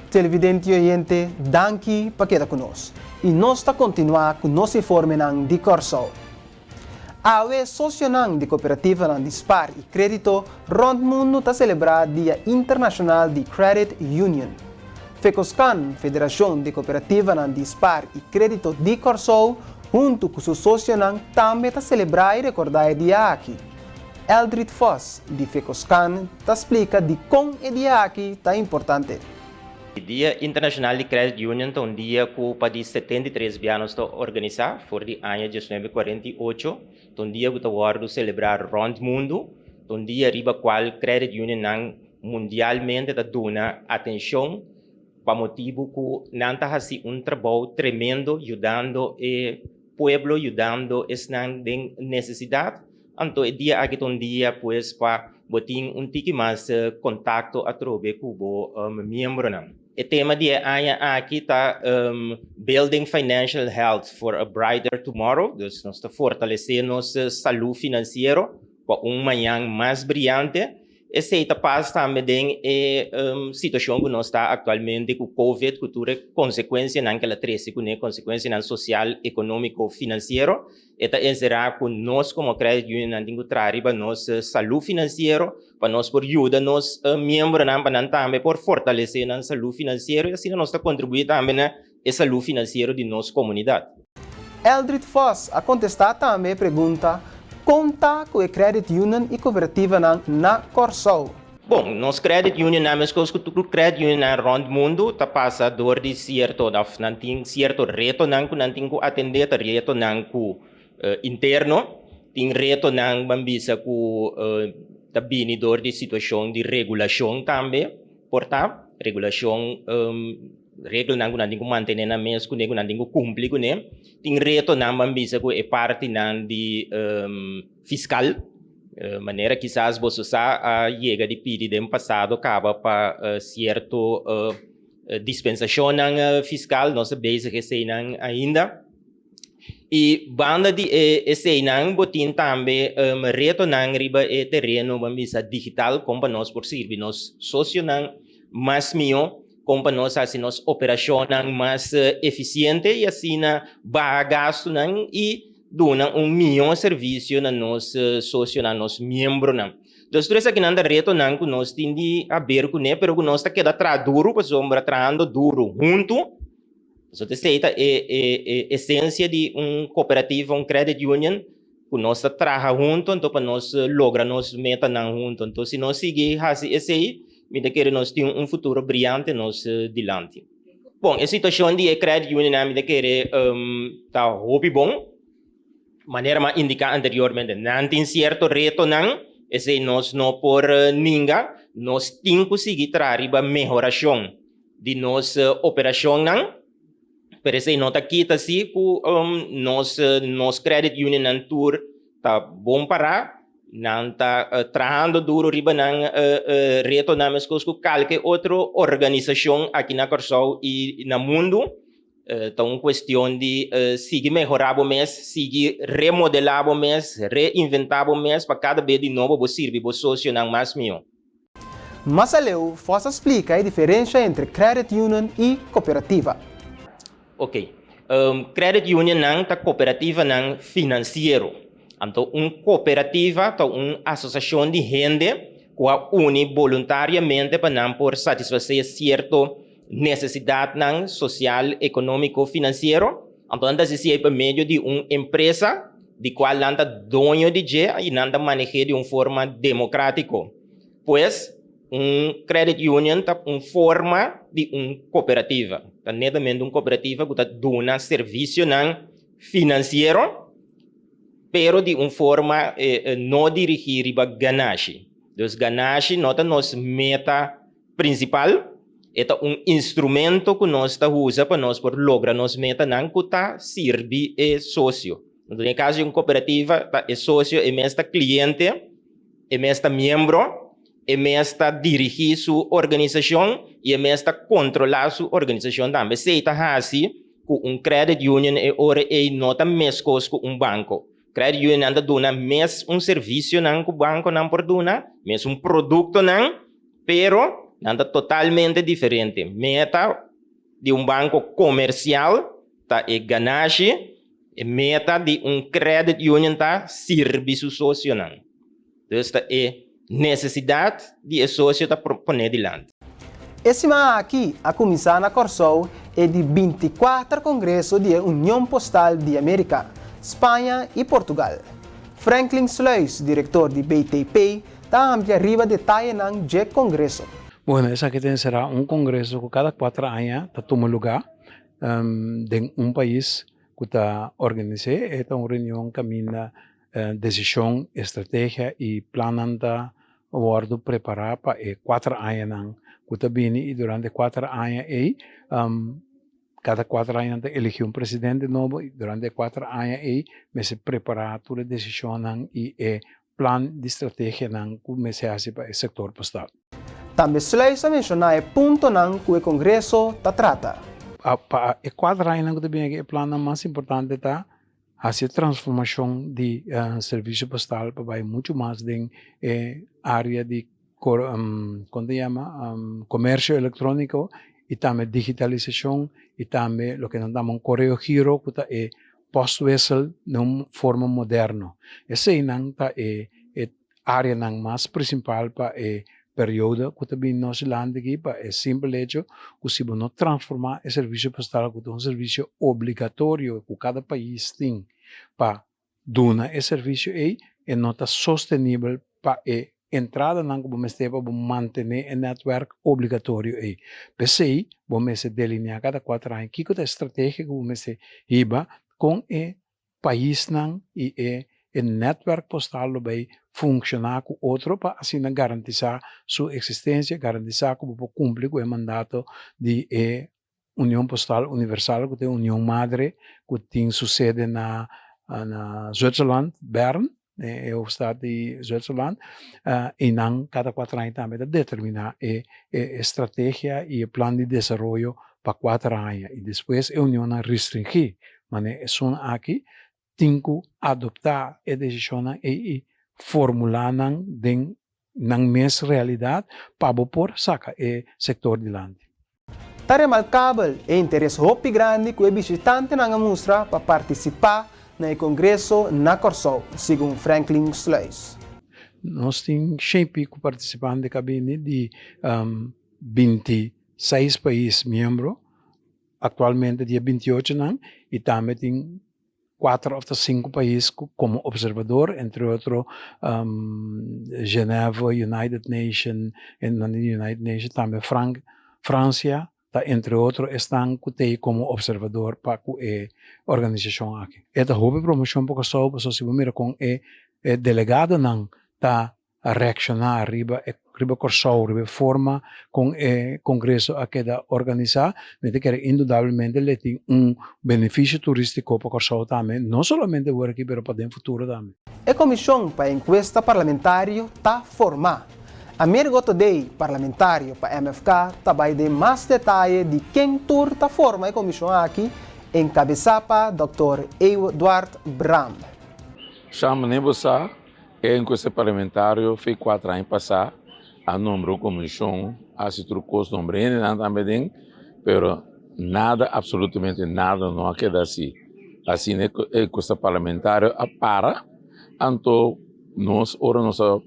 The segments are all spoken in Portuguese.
Televidente e oyente, danke para quedar conosco. E nós está continuar com nosso informe de Corsol. A sócio de cooperativa de Dispar e Crédito, rond mundo está celebrando Dia Internacional de Credit Union. FECOSCAN, Federação de Cooperativa de Dispar e Crédito de Corsol, junto com seu sócio, também está celebrando e recordar o dia aqui. Eldrit Foss, de FECOSCAN, explica de como o dia aqui está importante. O Dia Internacional de Credit Union é um dia que para 73 anos está organizado, por o ano de 1948. É um dia que está celebrar rond mundo, é um dia riba qual Credit Union mundialmente está dando atenção para motivo que não está fazendo trabalho tremendo, ajudando o povo, ajudando as necessidades. Então, o dia aqui é um dia pues, para botar tique mais contato através com o membro. O tema de ano aqui está Building Financial Health for a Brighter Tomorrow. Então, nós estamos fortalecendo nossa saúde financeira para manhã mais brilhante. Essa passa também a situação que nós estamos atualmente com o Covid, que tem consequências naquela crise, com consequências social, econômico, financeiro. Esta será que nós, como Credit Union, temos que trazer nossa saúde financeira, para nós por ajudar nos membros, para também por fortalecer a saúde financeira, e assim nós contribuir também na saúde financeira de nossa comunidade. Eldrit Foss a contestar também a pergunta: conta com a Credit Union e cooperativa na Corsol. Bom, nós Credit Union, mas que o Credit Union na rond mundo está passando de certo reto não tem que atender o reto não interno, tem reto não bambisa com tabinidor de situação de regulação também, portanto, regulação regra não tem que manter na mesa, não tem que cumprir com ele. Tem reto não bambisa com a parte não de fiscal, maneira que quizás você a chega de pedir de passado acaba para certo dispensação fiscal, nossa base que sei ainda. E banda de esse não botin também reto não riba terreno bambisa digital como nós por servir nós sócio não mais mio como nós assim nós operação mais eficiente e assim na gasto não e dona melhor serviço na nosso sócio na nosso membro não. Dos três aqui nanda reto não que nós tindi a ver com ele, pero que nós tá queda duro, para sombra trando duro junto. Isso é a essência de cooperativa, credit union, que nós trabalha junto, então para nós logra nós meta não junto. Então se nós seguir assim esse aí, me querer nós ter futuro brilhante nós dilante. Bom, a situação de credit union me querer tá hobby bom. Maneira mais indicar anteriormente, não tem certo reto não, esse nós não por ninguém, nós temos que seguir trazer a melhoração de nossa operação não. Por isso, nós aqui tá assim que nós credit union não tour tá bom para não tá trabalhando duro riba não reto não mas com qualquer outra organização aqui na Corsol e no mundo. Então, questão de seguir melhorar o mês, seguir remodelar o mês, reinventar o mês para cada vez de novo você servir o sócio não mais melhor. Mas Aleu, você explica a diferença entre credit union e cooperativa. Ok. Credit union não tá cooperativa não financeiro. Então, cooperativa tá associação de gente que une voluntariamente para não por satisfazer certo necessidade não social, econômico, financeiro. Então, anda-se por meio de uma empresa de qual anda dono de dia e anda maneja de uma forma democrática. Pois, credit union tá forma de cooperativa. Tá netamente cooperativa que tá dando serviço não financeiro, pero de uma forma não dirigida para ganância. Então, ganância não é nossa meta principal. É instrumento que nós usamos para nós por lograr nossa meta não que tá servir sócio. Então, no caso de uma cooperativa, é sócio, é mesmo cliente, é mesmo membro, é mesmo dirigir sua organização e é mesmo controlar sua organização também. Se está assim, com credit union é hora é nota mesmo com banco. Credit union anda dando mesmo serviço não que o banco não por dona, mesmo produto não, pero nada totalmente diferente. Meta de banco comercial tá é ganagem, e meta de credit union tá serviço social. Então, esta é necessidade de sócio tá poner adiante. Esse mês aqui, a comissão na Corsol é de 24 Congresso da União Postal de América, Espanha e Portugal. Franklin Sluis, diretor de BTP, está ampliando detalhes no Congresso. Bueno, essa aqui será congresso que cada 4 anos toma lugar em país que está organizado. É uma reunião que caminha decisão, estratégia e planando o preparar para 4 anos que está vindo e durante 4 anos cada 4 anos elegir presidente novo e durante 4 anos se preparar toda a decisão e plan de estratégia que se faz para o setor postal. Também se mencionar o ponto que o Congresso trata. Para 4 anos que também é o plano mais importante está a transformação de serviço postal para muito mais de área de comércio eletrônico e também digitalização e também o que nós chamamos correio giro que é post-vessel de uma forma moderna. Essa é a área mais principal para período que também nós landa aqui para é simples hecho que se não transformar o serviço postal como um serviço obrigatório que cada país tem para dar esse serviço é não está sustentável para entrada não como para manter o network obrigatório aí. Pensei, vamos delinear cada 4 anos que é a estratégia que vamos iba com o país não e o network postal vai funcionar com outro para assim garantizar sua existência, garantizar que vão cumprir com o mandato de União Postal Universal, que é a União Madre, que tem sede na Zwitserland, Bern, é o estado de Zwitserland, e não cada 4 anos também determinar a estratégia e o plano de desenvolvimento para 4 anos. E depois a União restringir, mas são aqui tem que adoptar a decisão e formular na mesma realidade para pôr saca o setor de land. Está remarcável o interesse muito grande que o visitante na mostra para participar no Congresso na Corsol, segundo Franklin Sluis. Nós temos sempre participantes de cabine de 26 países membros, atualmente dia 28 não, e também tem 4 ou 5 países como observador, entre outros Geneva, United Nations, e na United Nations também França, entre outros, estão como observador para a organização aqui. Esta houve promoção para o se mira com o delegado não está a reaccionar arriba Corsol, arriba forma com o congresso a que da organizar, mas que indudablemente ele tem benefício turístico para Corsol também, não somente agora aqui, mas para o futuro também. A comissão para a encuesta parlamentar está formada. A Mirgoto Day parlamentário para a MFK também de mais detalhes de quem está forma a comissão aqui, encabeçada Dr. Eduard Bram. Chama-me você, a encuesta parlamentária fez 4 anos passar, a número da comissão, a se trocou o nome, também, mas nada, absolutamente nada, não queda assim. Assim, a encuesta parlamentária para, então, nós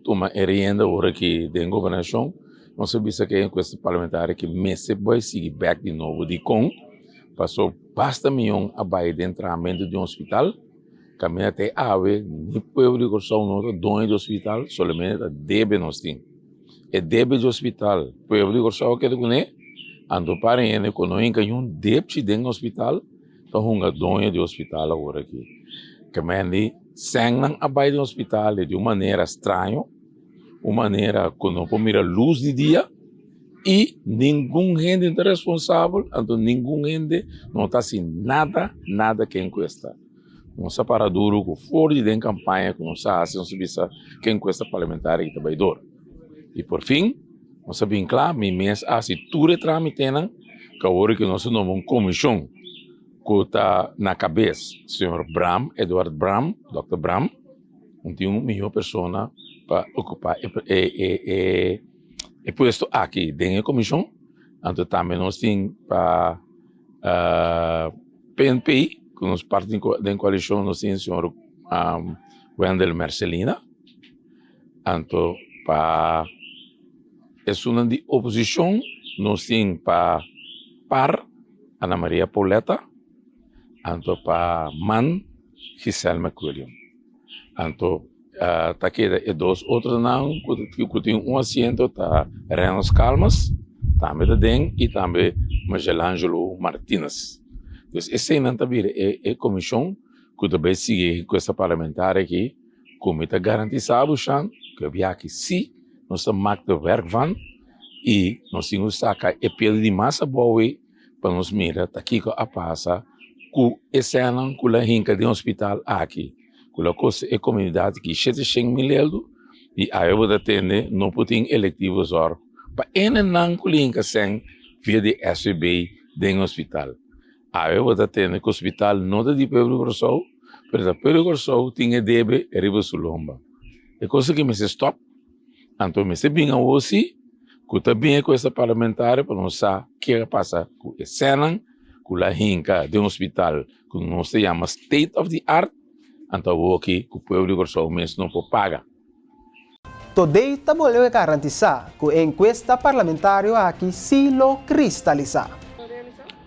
toma rienda ora aqui da governação, nós sabemos que a encuesta parlamentar que mês vai seguir back de novo de com, passou basta milhão a baixo de entramento de um hospital, caminha até ave, nem povo de Corsol não dono do hospital, somente deve nós tem. É deve do hospital, povo de Corsol que do né, ando para ele econômica um deve de hospital, então um dono do hospital agora aqui. Caminha sangram abaixo do hospital de uma maneira estranha, uma maneira que não pode mirar luz de dia e nenhum gente é responsável, então nenhum gente não está assim nada que encuesta. Nossa para duro que fora de campanha que nós fazemos, não sabia que encuesta parlamentar que está dor. E por fim, nós sabemos claro, mês assim tudo é tramitando, que agora que nós não uma comissão que está na cabeça, Sr. Bram, Eduard Bram, Dr. Bram, tem uma melhor pessoa para ocupar é puesto aqui dentro da comissão, então também nós temos para PNP, que nós parte da coalição, nós temos o senhor Wendel Marcelina, então para a de oposição, nós temos para Ana Maria Pauleta, então para Man Giselle McWilliam. Então, tá queda e dois outros não, que tem assento, tá Renos Calmas, também da DEN e também Michelangelo Martínez. Então, esse não também é comissão que também sigue com essa parlamentar aqui, como está garantizado, que havia aqui sim, nós estamos de werk van e nós temos sacar e pelo de massa boa para nos mirar aqui com a passa com esse ano com a rinca de hospital aqui. Com a coisa é comunidade que 700 mil euros e aí eu vou atender não putem eletivos or para não com rinca sem via de SB dentro do hospital. Aí eu vou atender com o hospital não de Pedro Corsou, mas o Pedro Corsou tinha debe riba sulomba. É coisa que me se stop. Então me se bem ao aussi que também com essa parlamentar para não saber o que passa com a cena com a rinca de hospital que não se chama state of the art. Então, aqui, que o povo Corsou mesmo não pode pagar. Today, taboleu garantizar que a encuesta parlamentar aqui se lo cristalizar.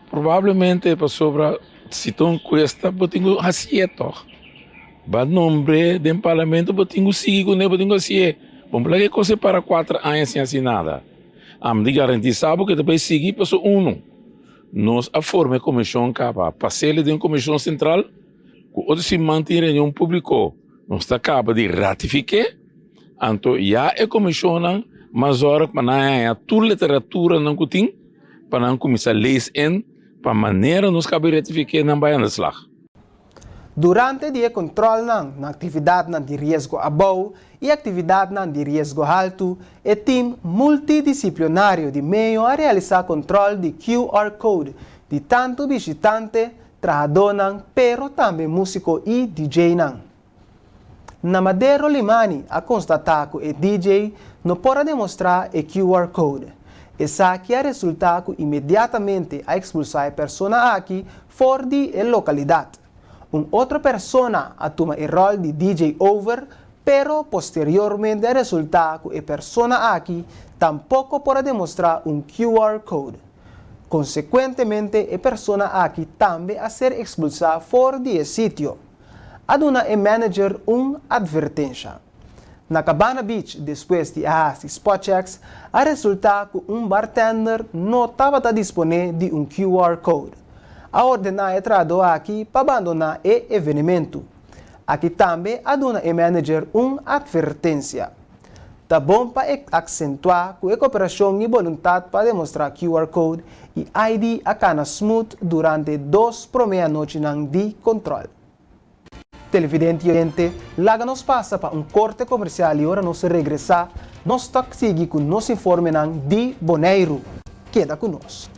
Provavelmente, para sobra, se tu encuesta, eu tenho assieto. O nome do parlamento, eu tenho seguir com ele, eu tenho assieto. Vamos lá que coisa para 4 anos sem assinada. De garantizar, porque depois seguir, para um. Nós, a forma de comissão, para ser de uma comissão central, quando se mantém reunião público, nós acaba de ratificar, então já é comissão, mas agora para toda a literatura não tem, para não começar a ler para maneira nós cabe ratificar não vai slag. Durante o dia controle na atividade de risco abaixo e atividade de risco alto, o time multidisciplinário de meio a realizar controle de QR Code de tanto visitante, trabalhador, pero também músico e DJ. Na Madeiro Limani, a constatar que o DJ não pode demonstrar o QR Code. Essa que é resultado imediatamente a expulsar a pessoa aqui fora da localidade. Outra pessoa toma o rol de DJ over, pero posteriormente é resultado que a pessoa aqui tampouco pode demonstrar QR Code. Consequentemente, a pessoa aqui também a ser expulsada fora do sítio. Aduna o manager advertência. Na Cabana Beach, depois de spot checks, a resultado que bartender não estava disponível de QR Code. A ordenar entrado aqui para abandonar o evento. Aqui também aduna o manager advertência. Tá bom para acentuar que a cooperação e vontade para demonstrar QR Code e ID a cana smooth durante 2 primeiras noites de controle. Televidente, lá nos passa para corte comercial e agora nós regressar, nós seguir com nosso informe de Bonaire. Queda conosco.